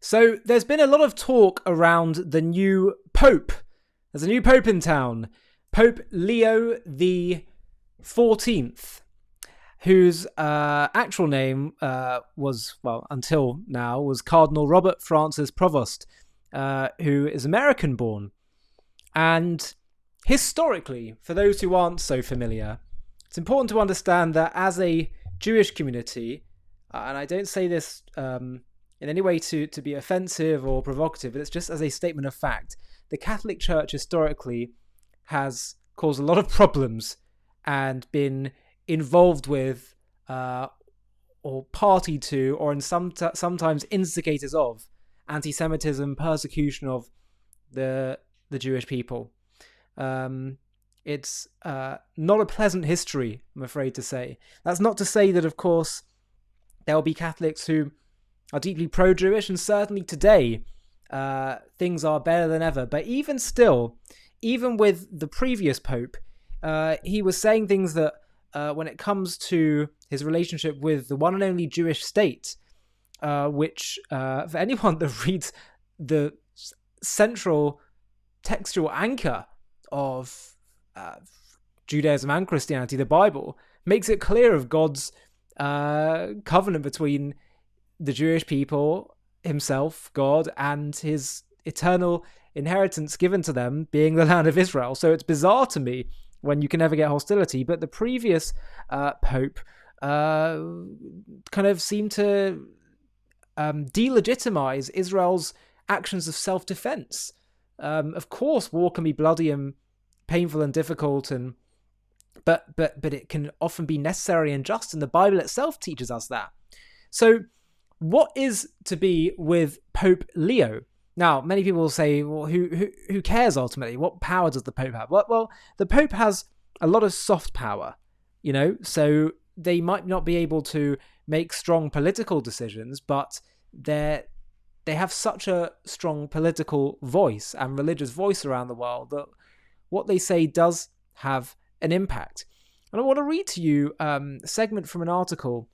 So there's been a lot of talk around the new Pope. There's a new Pope in town, Pope Leo the 14th, whose actual name was, well, until now, was Cardinal Robert Francis Provost, who is American-born. And historically, for those who aren't so familiar, it's important to understand that as a Jewish community, and I don't say this in any way to be offensive or provocative, but it's just as a statement of fact, the Catholic Church historically has caused a lot of problems and been involved with or party to, or in sometimes instigators of, anti-Semitism, persecution of the Jewish people. It's not a pleasant history, I'm afraid to say. That's not to say that, of course, there will be Catholics who are deeply pro-Jewish, and certainly today things are better than ever. But even still, even with the previous Pope, he was saying things that when it comes to his relationship with the one and only Jewish state, which for anyone that reads the central textual anchor of Judaism and Christianity, the Bible, makes it clear of God's covenant between the Jewish people, himself, God, and his eternal inheritance given to them, being the land of Israel. So it's bizarre to me when you can never get hostility, but the previous Pope kind of seemed to delegitimize Israel's actions of self-defense. Of course, war can be bloody and painful and difficult, but it can often be necessary and just, and the Bible itself teaches us that. So what is to be with Pope Leo? Now, many people will say, well, who cares ultimately? What power does the Pope have? Well, the Pope has a lot of soft power, so they might not be able to make strong political decisions, but they have such a strong political voice and religious voice around the world that what they say does have an impact. And I want to read to you a segment from an article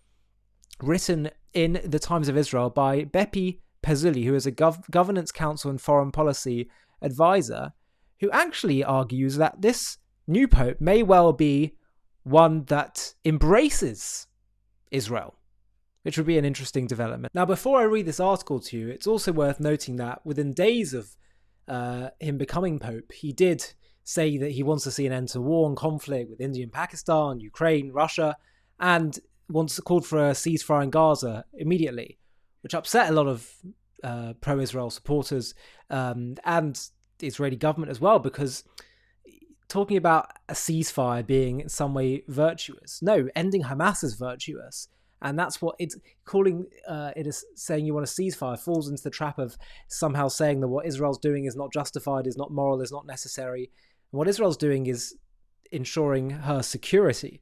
written in the Times of Israel by Bepi Pezzulli, who is a governance council and foreign policy advisor, who actually argues that this new pope may well be one that embraces Israel, which would be an interesting development. Now, before I read this article to you, it's also worth noting that within days of him becoming pope, he did say that he wants to see an end to war and conflict with India and Pakistan, Ukraine, Russia, and once called for a ceasefire in Gaza immediately, which upset a lot of pro-Israel supporters and the Israeli government as well, because talking about a ceasefire being in some way virtuous, no, ending Hamas is virtuous, and that's what it's calling it is saying you want a ceasefire falls into the trap of somehow saying that what Israel's doing is not justified, is not moral, is not necessary. And what Israel's doing is ensuring her security.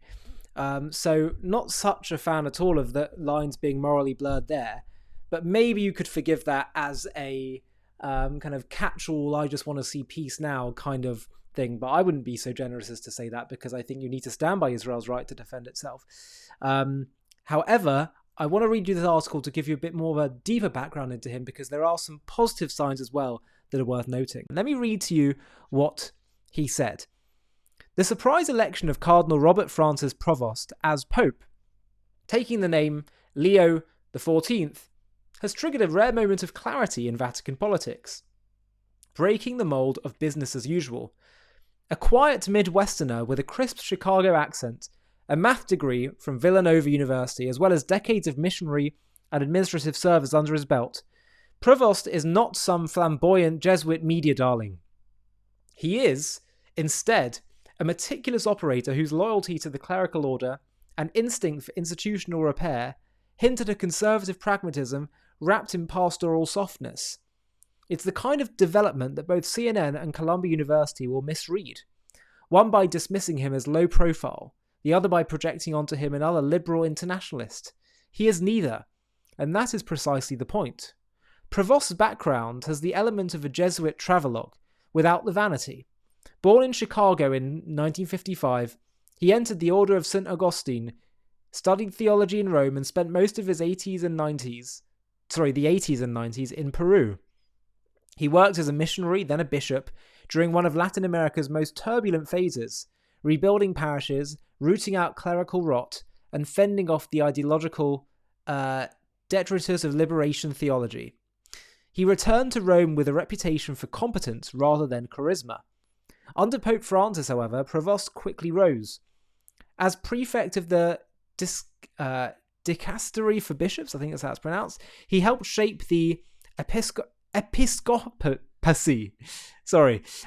So not such a fan at all of the lines being morally blurred there, but maybe you could forgive that as a kind of catch-all, I just want to see peace now kind of thing. But I wouldn't be so generous as to say that, because I think you need to stand by Israel's right to defend itself. However, I want to read you this article to give you a bit more of a deeper background into him, because there are some positive signs as well that are worth noting. Let me read to you what he said. The surprise election of Cardinal Robert Francis Provost as Pope, taking the name Leo XIV, has triggered a rare moment of clarity in Vatican politics. Breaking the mold of business as usual, a quiet Midwesterner with a crisp Chicago accent, a math degree from Villanova University, as well as decades of missionary and administrative service under his belt, Provost is not some flamboyant Jesuit media darling. He is, instead, a meticulous operator whose loyalty to the clerical order and instinct for institutional repair hint at a conservative pragmatism wrapped in pastoral softness. It's the kind of development that both CNN and Columbia University will misread, one by dismissing him as low profile, the other by projecting onto him another liberal internationalist. He is neither, and that is precisely the point. Provost's background has the element of a Jesuit travelogue, without the vanity. Born in Chicago in 1955, he entered the Order of St. Augustine, studied theology in Rome, and spent most of his 80s and 90s the 80s and 90s in Peru. He worked as a missionary, then a bishop, during one of Latin America's most turbulent phases, rebuilding parishes, rooting out clerical rot, and fending off the ideological detritus of liberation theology. He returned to Rome with a reputation for competence rather than charisma. Under Pope Francis, however, Prevost quickly rose. As prefect of the dicastery for bishops, I think that's how it's pronounced, he helped shape the episcopacy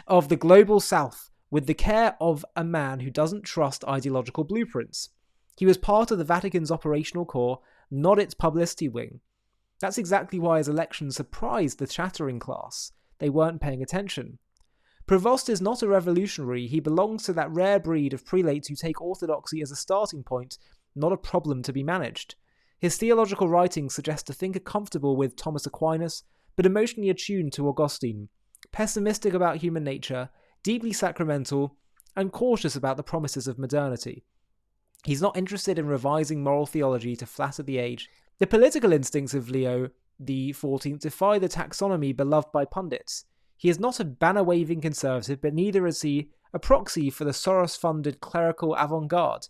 of the global south with the care of a man who doesn't trust ideological blueprints. He was part of the Vatican's operational core, not its publicity wing. That's exactly why his election surprised the chattering class. They weren't paying attention. Prevost is not a revolutionary. He belongs to that rare breed of prelates who take orthodoxy as a starting point, not a problem to be managed. His theological writings suggest a thinker comfortable with Thomas Aquinas, but emotionally attuned to Augustine, pessimistic about human nature, deeply sacramental, and cautious about the promises of modernity. He's not interested in revising moral theology to flatter the age. The political instincts of Leo XIV defy the taxonomy beloved by pundits. He is not a banner-waving conservative, but neither is he a proxy for the Soros-funded clerical avant-garde.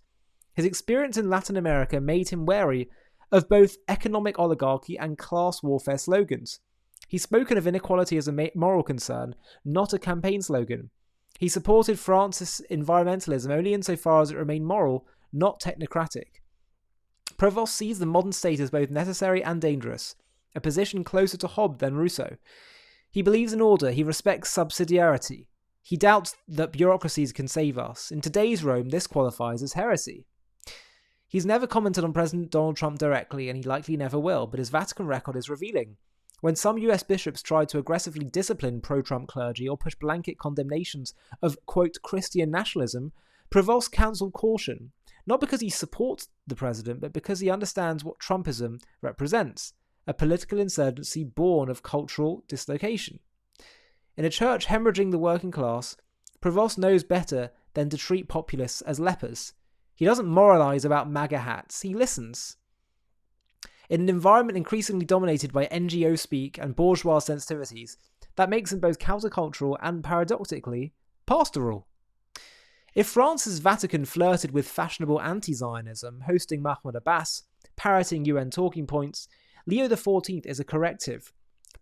His experience in Latin America made him wary of both economic oligarchy and class warfare slogans. He's spoken of inequality as a moral concern, not a campaign slogan. He supported Francis' environmentalism only insofar as it remained moral, not technocratic. Prevost sees the modern state as both necessary and dangerous, a position closer to Hobbes than Rousseau. He believes in order, he respects subsidiarity. He doubts that bureaucracies can save us. In today's Rome, this qualifies as heresy. He's never commented on President Donald Trump directly, and he likely never will, but his Vatican record is revealing. When some US bishops tried to aggressively discipline pro-Trump clergy or push blanket condemnations of, quote, Christian nationalism, Prevost counseled caution, not because he supports the president, but because he understands what Trumpism represents, a political insurgency born of cultural dislocation. In a church hemorrhaging the working class, Prevost knows better than to treat populists as lepers. He doesn't moralize about MAGA hats, he listens. In an environment increasingly dominated by NGO speak and bourgeois sensitivities, that makes him both countercultural and, paradoxically, pastoral. If France's Vatican flirted with fashionable anti-Zionism, hosting Mahmoud Abbas, parroting UN talking points, Leo XIV is a corrective.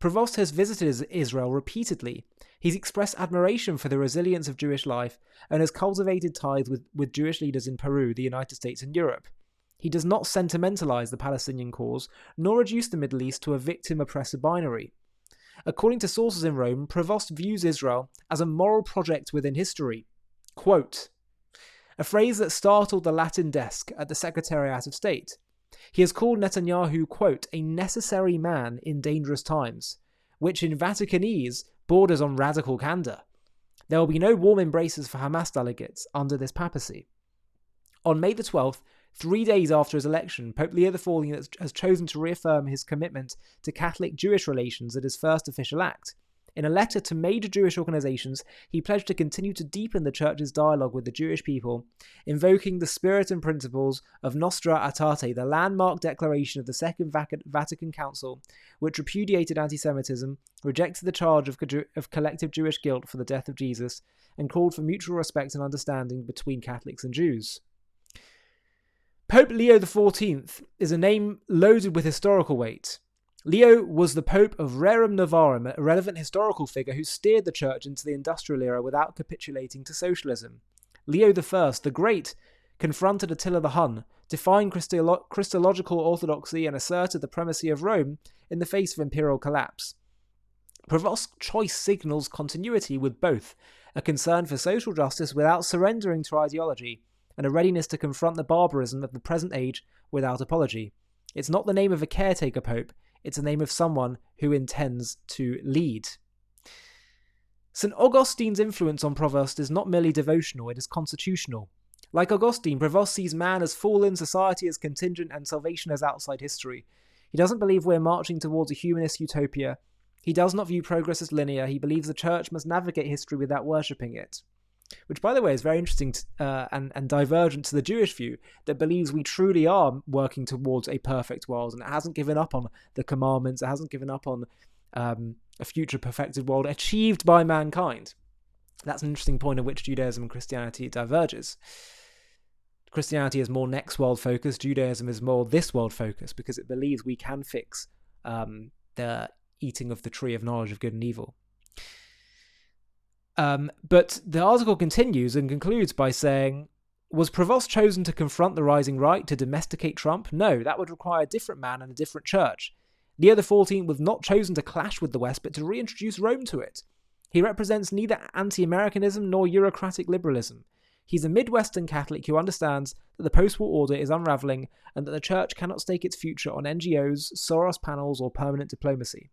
Prevost has visited Israel repeatedly. He's expressed admiration for the resilience of Jewish life and has cultivated ties with Jewish leaders in Peru, the United States, and Europe. He does not sentimentalize the Palestinian cause, nor reduce the Middle East to a victim-oppressor binary. According to sources in Rome, Prevost views Israel as a moral project within history. Quote, a phrase that startled the Latin desk at the Secretariat of State. He has called Netanyahu, quote, a necessary man in dangerous times, which in Vaticanese borders on radical candor. There will be no warm embraces for Hamas delegates under this papacy. On May the 12th, 3 days after his election, Pope Leo XIV has chosen to reaffirm his commitment to Catholic-Jewish relations at his first official act. In a letter to major Jewish organizations, he pledged to continue to deepen the Church's dialogue with the Jewish people, invoking the spirit and principles of Nostra Aetate, the landmark declaration of the Second Vatican Council, which repudiated anti-Semitism, rejected the charge of collective Jewish guilt for the death of Jesus, and called for mutual respect and understanding between Catholics and Jews. Pope Leo XIV is a name loaded with historical weight. Leo was the Pope of Rerum Novarum, a relevant historical figure who steered the Church into the industrial era without capitulating to socialism. Leo I, the Great, confronted Attila the Hun, defined Christological orthodoxy, and asserted the primacy of Rome in the face of imperial collapse. Prevost's choice signals continuity with both, a concern for social justice without surrendering to ideology, and a readiness to confront the barbarism of the present age without apology. It's not the name of a caretaker pope, it's the name of someone who intends to lead. St. Augustine's influence on Prevost is not merely devotional, it is constitutional. Like Augustine, Prevost sees man as fallen, society as contingent, and salvation as outside history. He doesn't believe we're marching towards a humanist utopia. He does not view progress as linear. He believes the Church must navigate history without worshipping it. which, by the way, is very interesting and divergent to the Jewish view that believes we truly are working towards a perfect world, and it hasn't given up on the commandments, it hasn't given up on a future perfected world achieved by mankind. That's an interesting point at which Judaism and Christianity diverges. Christianity is more next world focused, Judaism is more this world focused, because it believes we can fix the eating of the tree of knowledge of good and evil. But the article continues and concludes by saying, was Prevost chosen to confront the rising right, to domesticate Trump? No, that would require a different man and a different church. Leo XIV was not chosen to clash with the West, but to reintroduce Rome to it. He represents neither anti-Americanism nor Eurocratic liberalism. He's a Midwestern Catholic who understands that the post-war order is unravelling and that the church cannot stake its future on NGOs, Soros panels, or permanent diplomacy.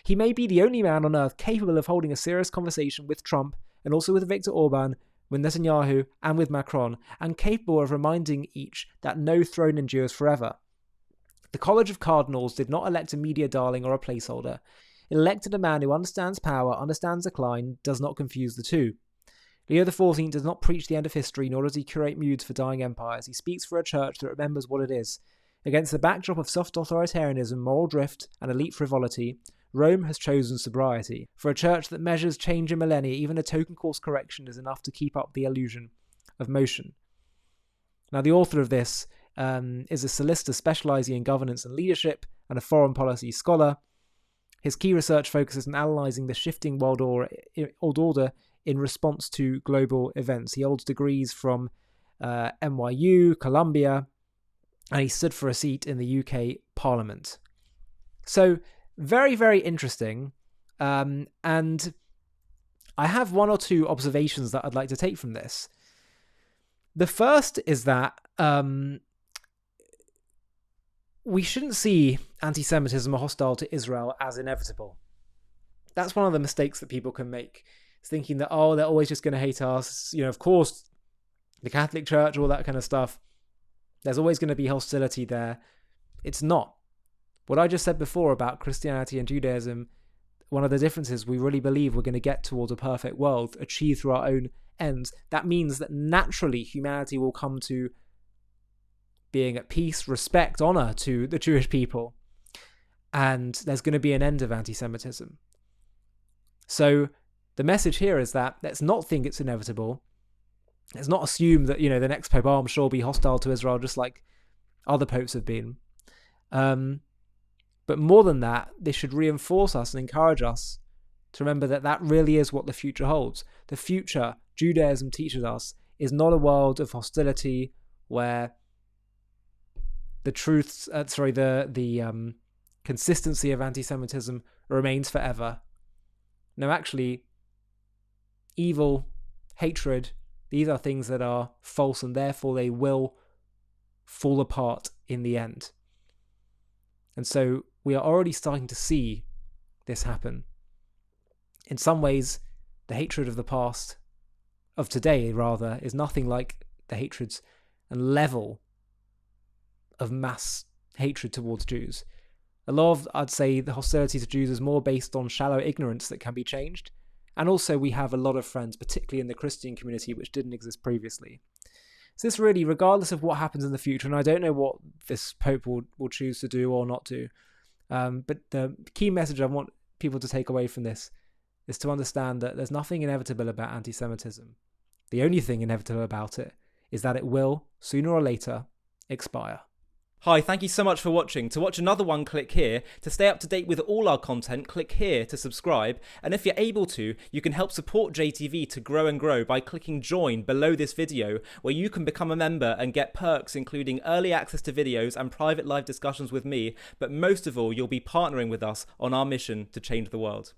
He may be the only man on earth capable of holding a serious conversation with Trump and also with Viktor Orban, with Netanyahu, and with Macron, and capable of reminding each that no throne endures forever. The College of Cardinals did not elect a media darling or a placeholder. It elected a man who understands power, understands decline, does not confuse the two. Leo XIV does not preach the end of history, nor does he curate moods for dying empires. He speaks for a church that remembers what it is. Against the backdrop of soft authoritarianism, moral drift, and elite frivolity, Rome has chosen sobriety. For a church that measures change in millennia, even a token course correction is enough to keep up the illusion of motion. Now, the author of this is a solicitor specialising in governance and leadership and a foreign policy scholar. His key research focuses on analysing the shifting world order in response to global events. He holds degrees from NYU, Columbia, and he stood for a seat in the UK Parliament. So, very, very interesting. And I have one or two observations that I'd like to take from this. The first is that we shouldn't see anti-Semitism or hostile to Israel as inevitable. That's one of the mistakes that people can make. It's thinking that, they're always just going to hate us. Of course, the Catholic Church, all that kind of stuff. There's always going to be hostility there. It's not. What I just said before about Christianity and Judaism, one of the differences, we really believe we're going to get towards a perfect world, achieved through our own ends. That means that naturally humanity will come to being at peace, respect, honour to the Jewish people. And there's going to be an end of anti-Semitism. So the message here is that let's not think it's inevitable. Let's not assume that, the next Pope, I'm sure, will be hostile to Israel just like other popes have been. But more than that, this should reinforce us and encourage us to remember that that really is what the future holds. The future, Judaism teaches us, is not a world of hostility where the consistency of anti-Semitism remains forever. No, actually, evil, hatred, these are things that are false, and therefore they will fall apart in the end. And so we are already starting to see this happen. In some ways, the hatred of the past, of today rather, is nothing like the hatreds and level of mass hatred towards Jews. A lot of, I'd say, the hostility to Jews is more based on shallow ignorance that can be changed. And also we have a lot of friends, particularly in the Christian community, which didn't exist previously. So this really, regardless of what happens in the future, and I don't know what this Pope will choose to do or not do, but the key message I want people to take away from this is to understand that there's nothing inevitable about anti-Semitism. The only thing inevitable about it is that it will, sooner or later, expire. Hi, thank you so much for watching. To watch another one, click here. To stay up to date with all our content, click here to subscribe. And if you're able to, you can help support JTV to grow and grow by clicking join below this video, where you can become a member and get perks including early access to videos and private live discussions with me. But most of all, you'll be partnering with us on our mission to change the world.